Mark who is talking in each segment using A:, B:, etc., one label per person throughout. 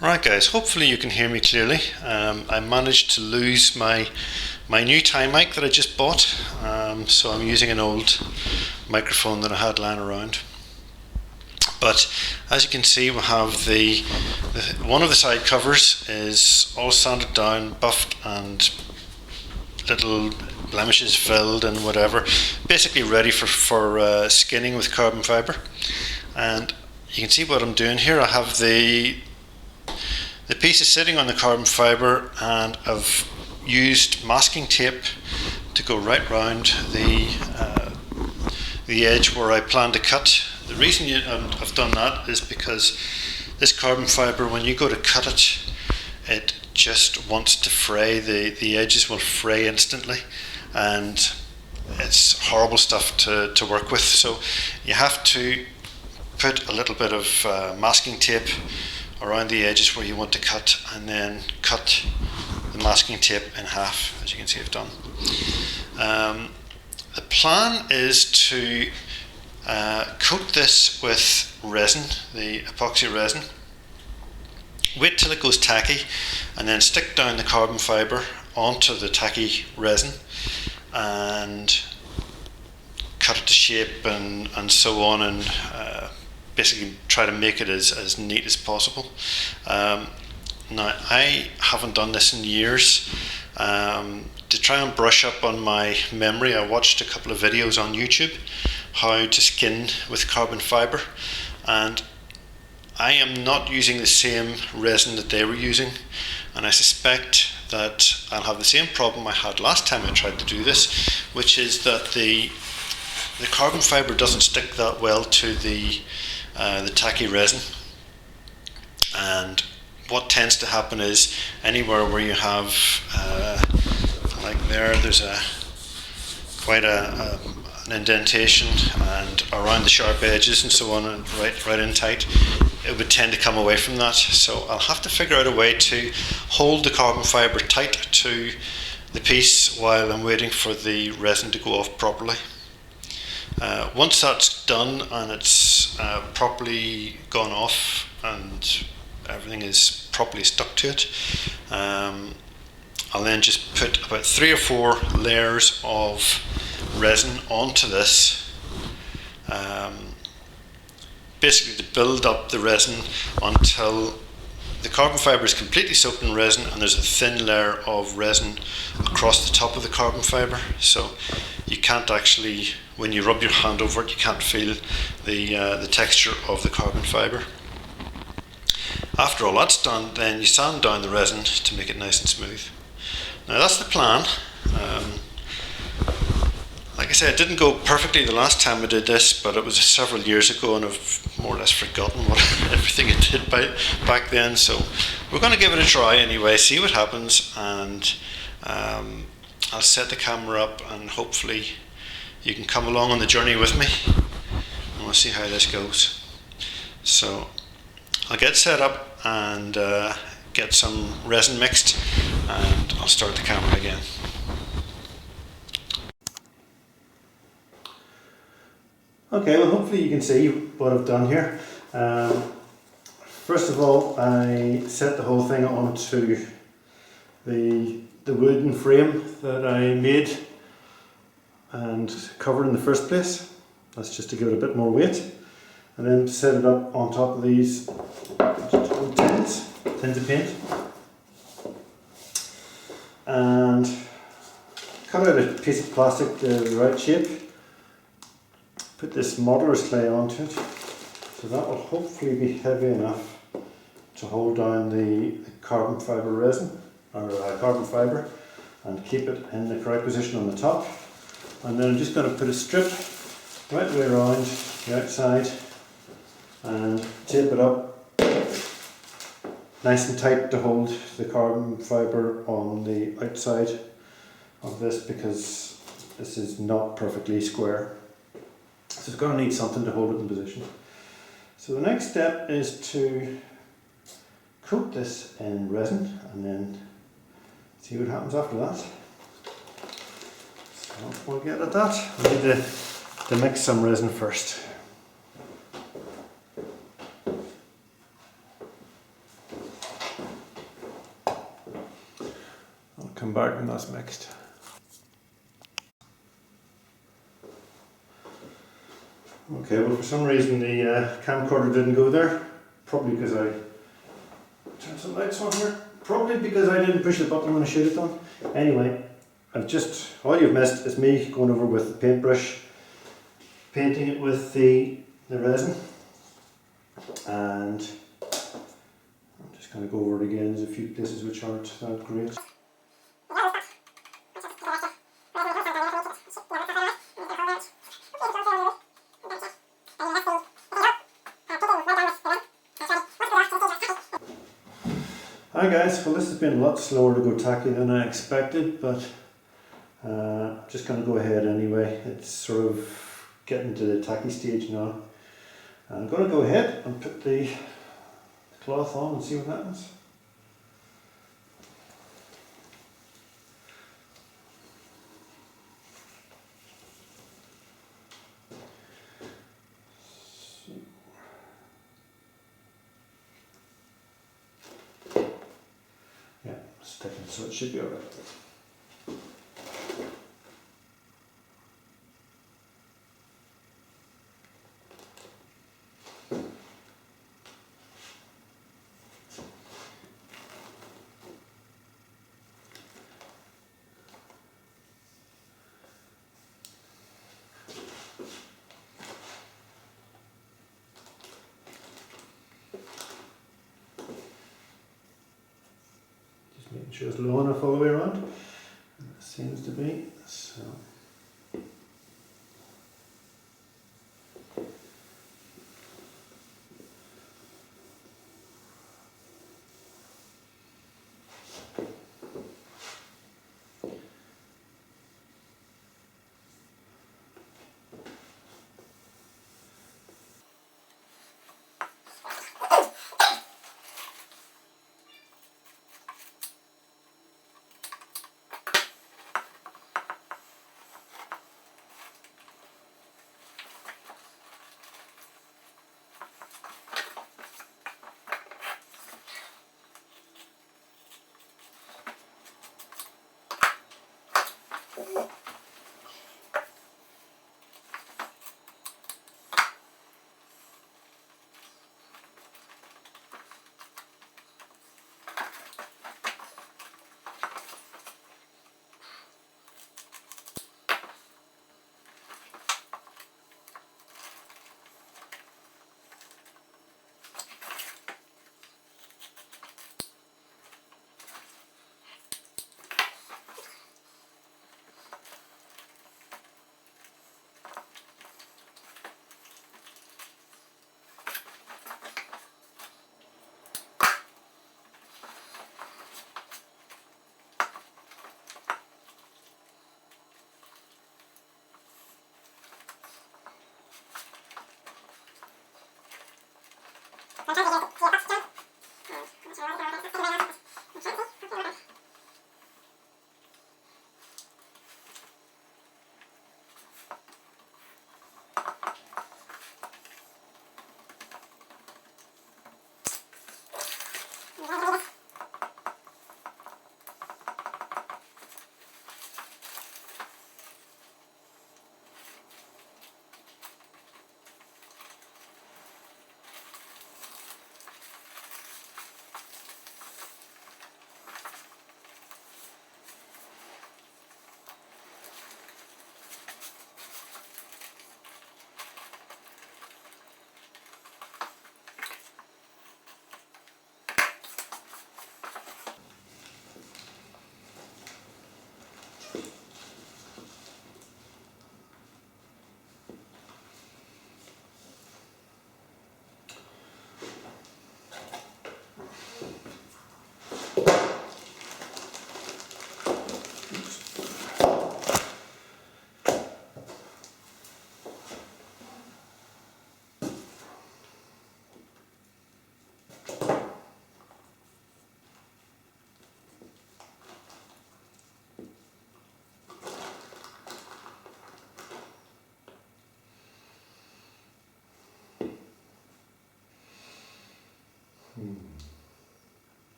A: Right guys, hopefully you can hear me clearly. I managed to lose my new tie mic that I just bought, so I'm using an old microphone that I had lying around. But as you can see, we have the one of the side covers is all sanded down, buffed, and little blemishes filled and whatever, basically ready for skinning with carbon fibre. And you can see what I'm doing here. I have the piece is sitting on the carbon fibre, and I've used masking tape to go right round the edge where I plan to cut. The reason I've done that is because this carbon fibre, when you go to cut it, it just wants to fray. The edges will fray instantly, and it's horrible stuff to work with. So you have to put a little bit of masking tape around the edges where you want to cut, and then cut the masking tape in half, as you can see I've done. The plan is to coat this with resin, the epoxy resin, wait till it goes tacky, and then stick down the carbon fibre onto the tacky resin and cut it to shape and so on, and basically try to make it as neat as possible. Now, I haven't done this in years. To try and brush up on my memory, I watched a couple of videos on YouTube how to skin with carbon fibre, and I am not using the same resin that they were using, and I suspect that I'll have the same problem I had last time I tried to do this, which is that the carbon fibre doesn't stick that well to the tacky resin. And what tends to happen is anywhere where you have like there's quite an indentation, and around the sharp edges and so on, and right in tight, it would tend to come away from that. So I'll have to figure out a way to hold the carbon fibre tight to the piece while I'm waiting for the resin to go off properly. Once that's done and it's properly gone off and everything is properly stuck to it, I'll then just put about 3 or 4 layers of resin onto this, basically to build up the resin until the carbon fibre is completely soaked in resin and there's a thin layer of resin across the top of the carbon fibre, so you can't actually, when you rub your hand over it, you can't feel the texture of the carbon fibre. After all that's done, then you sand down the resin to make it nice and smooth. Now that's the plan. Like I said, it didn't go perfectly the last time I did this, but it was several years ago and I've more or less forgotten what everything I did back then, so we're going to give it a try anyway, see what happens, and I'll set the camera up and hopefully you can come along on the journey with me and we'll see how this goes. So I'll get set up and get some resin mixed, and I'll start the camera again. Okay, well hopefully you can see what I've done here. First of all, I set the whole thing onto the wooden frame that I made and covered in the first place. That's just to give it a bit more weight. And then set it up on top of these tins of paint. And cut out a piece of plastic the right shape. Put this modeller's clay onto it, so that will hopefully be heavy enough to hold down the carbon fibre resin, or carbon fibre, and keep it in the correct position on the top. And then I'm just going to put a strip right the way around the outside and tape it up nice and tight to hold the carbon fibre on the outside of this, because this is not perfectly square. So it's going to need something to hold it in position. So the next step is to coat this in resin and then see what happens after that. So we'll get at that. We need to mix some resin first. come back when that's mixed. Okay, well for some reason the camcorder didn't go there. Probably because I turn some lights on here. Probably because I didn't push the button when I should have done. Anyway, all you've missed is me going over with the paintbrush, painting it with the resin, and I'm just going to go over it again. There's a few places which aren't that great. Hi guys, well this has been a lot slower to go tacky than I expected, but I'm just going to go ahead anyway. It's sort of getting to the tacky stage now. I'm going to go ahead and put the cloth on and see what happens. Yeah, sticking, so it should be alright. Making sure it's low enough all the way around. It seems to be. So.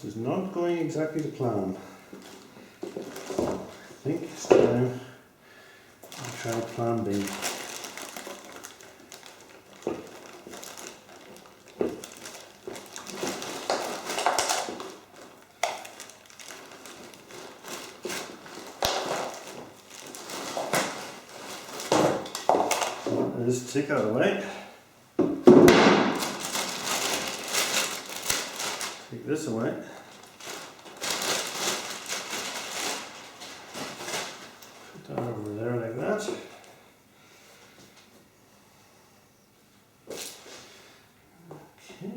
A: This is not going exactly to plan. I think it's time to try plan B. Just take that away. Take this away. Put that over there like that. Okay.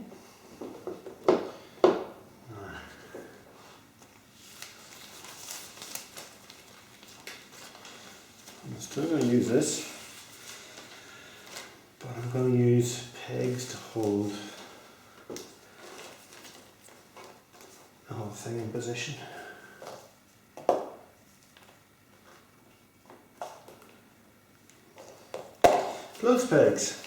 A: I'm still going to use this. But I'm going to use pegs to hold the whole thing in position. Clothes pegs.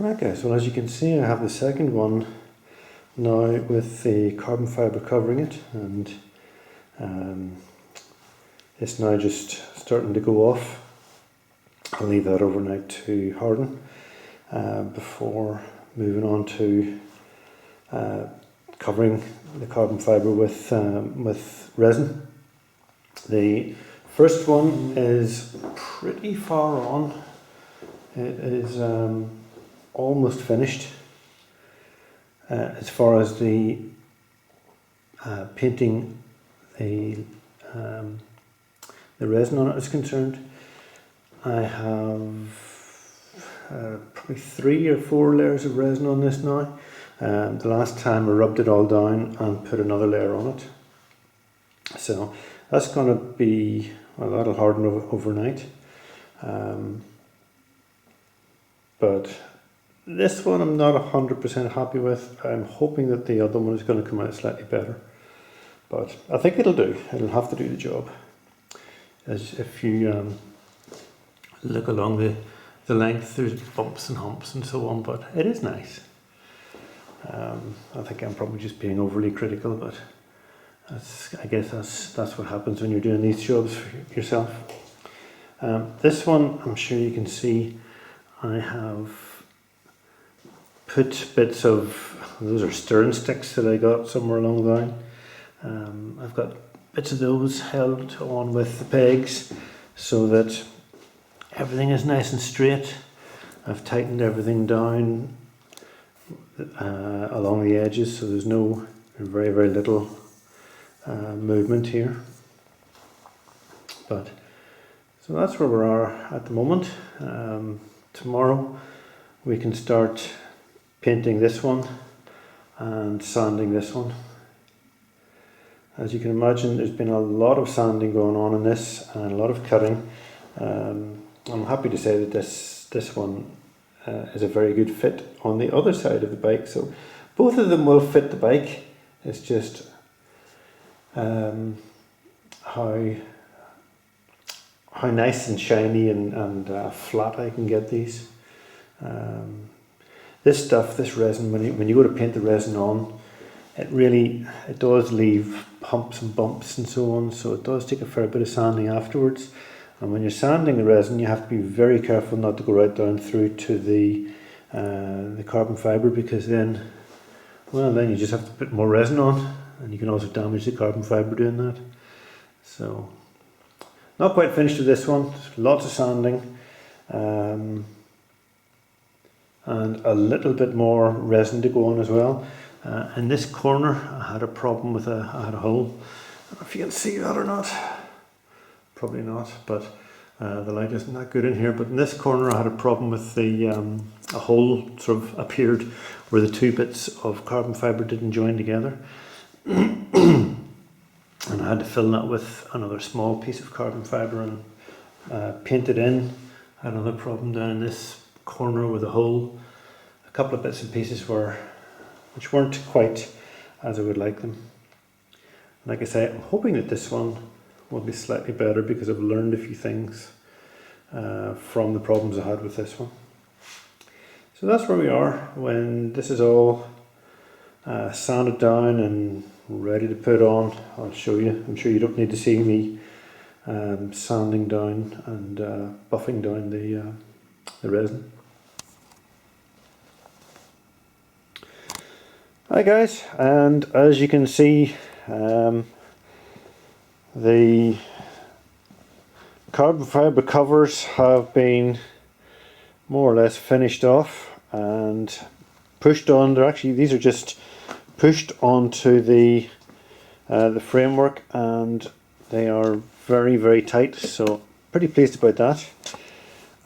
B: Right guys, well as you can see I have the second one now with the carbon fibre covering it, and it's now just starting to go off. I'll leave that overnight to harden before moving on to covering the carbon fibre with resin. The first one is pretty far on. It is almost finished as far as the painting the resin on it is concerned. I have probably 3 or 4 layers of resin on this now. The last time I rubbed it all down and put another layer on it. So that's going to be, well, that'll harden overnight. But this one I'm not 100% happy with. I'm hoping that the other one is going to come out slightly better. But I think it'll do. It'll have to do the job. As if you look along the length, there's bumps and humps and so on, but it is nice. I think I'm probably just being overly critical, but I guess that's what happens when you're doing these jobs for yourself. This one, I'm sure you can see, I have put bits of, those are stirring sticks that I got somewhere along the line. I've got bits of those held on with the pegs so that everything is nice and straight. I've tightened everything down along the edges, so there's no very little movement here. But so that's where we are at the moment. Tomorrow we can start painting this one and sanding this one. As you can imagine, there's been a lot of sanding going on in this and a lot of cutting. I'm happy to say that this one is a very good fit on the other side of the bike, so both of them will fit the bike. It's just how nice and shiny and flat I can get these. This stuff, this resin, when you go to paint the resin on, it does leave humps and bumps and so on, so it does take a fair bit of sanding afterwards. And when you're sanding the resin, you have to be very careful not to go right down through to the carbon fibre, because then you just have to put more resin on, and you can also damage the carbon fibre doing that. So, not quite finished with this one. Lots of sanding, and a little bit more resin to go on as well. In this corner, I had a problem with I had a hole. I don't know if you can see that or not. Probably not, but the light isn't that good in here. But in this corner I had a problem with a hole sort of appeared where the two bits of carbon fibre didn't join together. And I had to fill that with another small piece of carbon fibre and paint it in. I had another problem down in this corner with a hole. A couple of bits and pieces which weren't quite as I would like them. Like I say, I'm hoping that this one will be slightly better because I've learned a few things from the problems I had with this one. So that's where we are when this is all sanded down and ready to put on. I'll show you. I'm sure you don't need to see me sanding down and buffing down the resin. Hi guys, and as you can see, the carbon fibre covers have been more or less finished off and pushed on. These are just pushed onto the framework, and they are very tight, so pretty pleased about that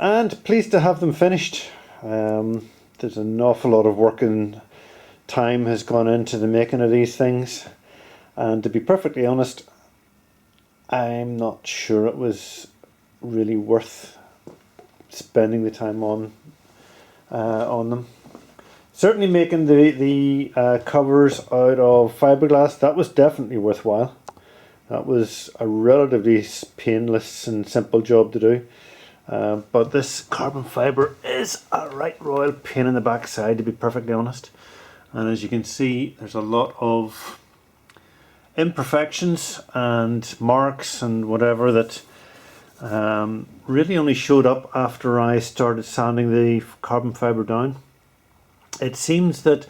B: and pleased to have them finished. There's an awful lot of work and time has gone into the making of these things, and to be perfectly honest, I'm not sure it was really worth spending the time on them. Certainly making the covers out of fiberglass, that was definitely worthwhile. That was a relatively painless and simple job to do. But this carbon fibre is a right royal pain in the backside, to be perfectly honest. And as you can see, there's a lot of imperfections and marks and whatever that really only showed up after I started sanding the carbon fibre down. It seems that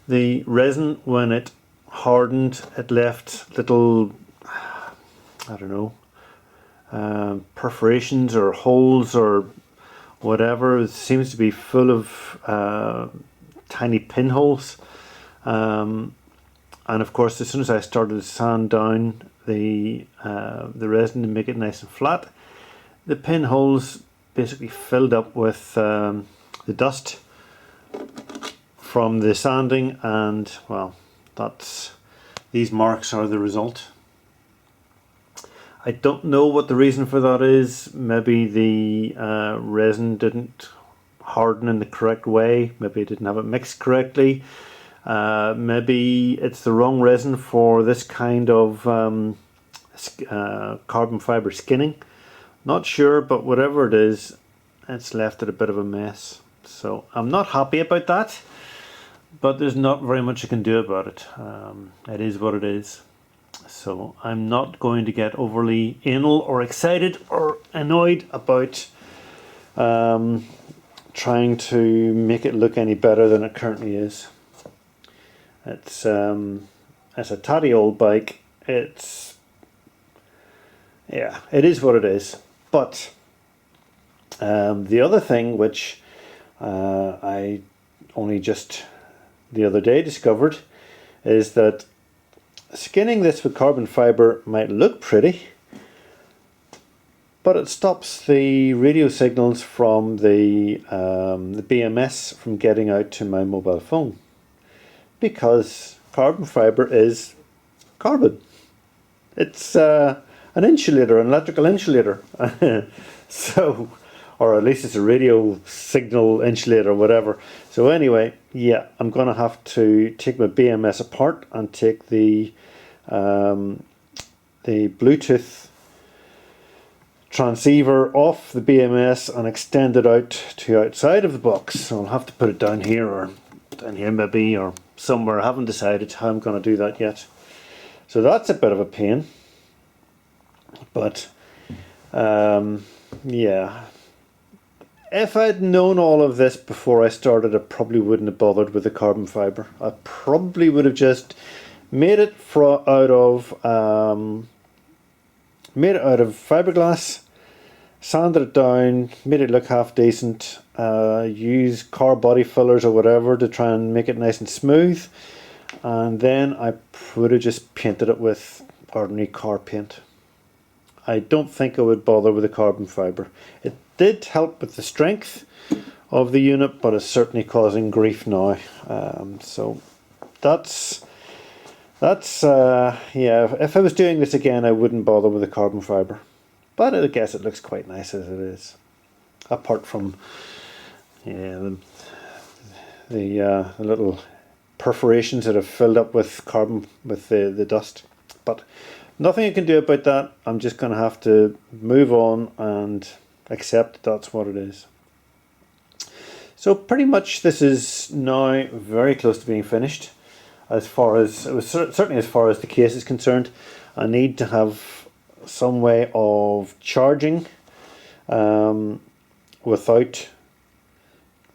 B: the resin, when it hardened, it left little, I don't know, perforations or holes or whatever. It seems to be full of tiny pinholes. And of course, as soon as I started to sand down the resin to make it nice and flat, the pinholes basically filled up with the dust from the sanding, and well, these marks are the result. I don't know what the reason for that is. Maybe the resin didn't harden in the correct way. Maybe it didn't have it mixed correctly. Maybe it's the wrong resin for this kind of carbon fibre skinning. Not sure, but whatever it is, it's left it a bit of a mess. So I'm not happy about that, but there's not very much I can do about it. It is what it is. So I'm not going to get overly anal or excited or annoyed about trying to make it look any better than it currently is. It's a tatty old bike. It is what it is. But the other thing which I only just the other day discovered is that skinning this with carbon fibre might look pretty, but it stops the radio signals from the BMS from getting out to my mobile phone, because carbon fibre is carbon. It's an insulator, an electrical insulator. So, or at least it's a radio signal insulator, whatever. So anyway, yeah, I'm going to have to take my BMS apart and take the Bluetooth transceiver off the BMS and extend it out to outside of the box. So I'll have to put it down here, or down here maybe, or somewhere. I haven't decided how I'm going to do that yet. So that's a bit of a pain. But yeah, if I'd known all of this before I started, I probably wouldn't have bothered with the carbon fibre. I probably would have just made it out of fiberglass, sanded it down, made it look half decent, use car body fillers or whatever to try and make it nice and smooth, and then I would have just painted it with ordinary car paint. I don't think I would bother with the carbon fibre. It did help with the strength of the unit, but it's certainly causing grief now. So that's yeah. If I was doing this again, I wouldn't bother with the carbon fibre. But I guess it looks quite nice as it is. Apart from the little perforations that have filled up with carbon, with the dust. But nothing I can do about that. I'm just going to have to move on and accept that's what it is. So pretty much this is now very close to being finished. As far as certainly as far as the case is concerned, I need to have some way of charging without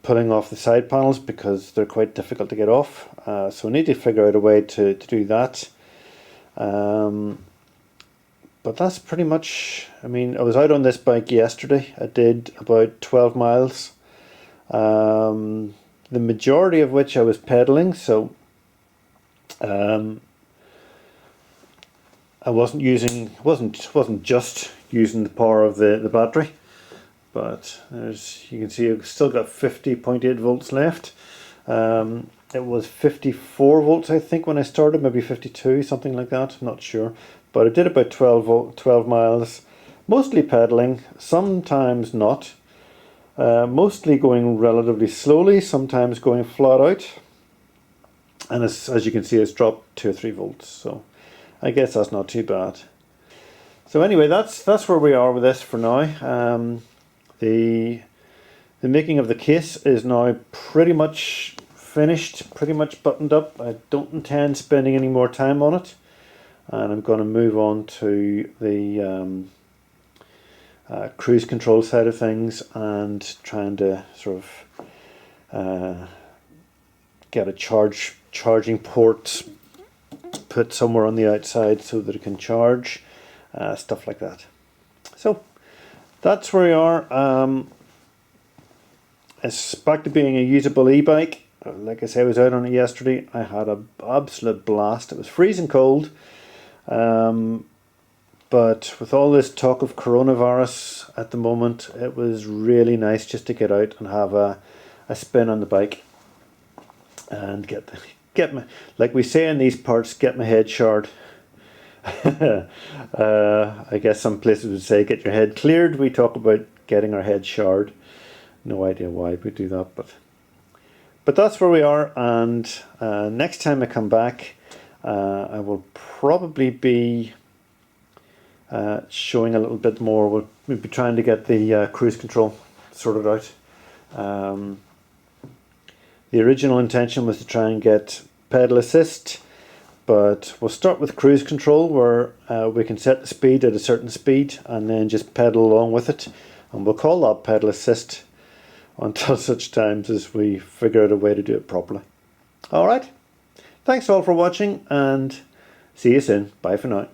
B: pulling off the side panels, because they're quite difficult to get off. So I need to figure out a way to do that. But that's pretty much, I mean, I was out on this bike yesterday. I did about 12 miles. The majority of which I was pedaling, so I wasn't just using the power of the battery, but as you can see, I've still got 50.8 volts left. It was 54 volts I think when I started, maybe 52, something like that, I'm not sure. But I did about 12 miles, mostly pedaling, sometimes not. Mostly going relatively slowly, sometimes going flat out. And as you can see, it's dropped 2 or 3 volts, so I guess that's not too bad. So anyway, that's where we are with this for now. The making of the case is now pretty much finished, pretty much buttoned up. I don't intend spending any more time on it, and I'm going to move on to the cruise control side of things and trying to sort of get a charging port put somewhere on the outside so that it can charge, stuff like that. So that's where we are. It's back to being a usable e-bike. Like I say, I was out on it yesterday. I had an absolute blast. It was freezing cold, but with all this talk of coronavirus at the moment, it was really nice just to get out and have a spin on the bike and get my, like we say in these parts, get my head showered. I guess some places would say get your head cleared. We talk about getting our head showered. No idea why we do that, but that's where we are. And next time I come back, I will probably be showing a little bit more. We'll be trying to get the cruise control sorted out. The original intention was to try and get pedal assist, but we'll start with cruise control, where we can set the speed at a certain speed and then just pedal along with it, and we'll call that pedal assist until such times as we figure out a way to do it properly. Alright, thanks all for watching, and see you soon. Bye for now.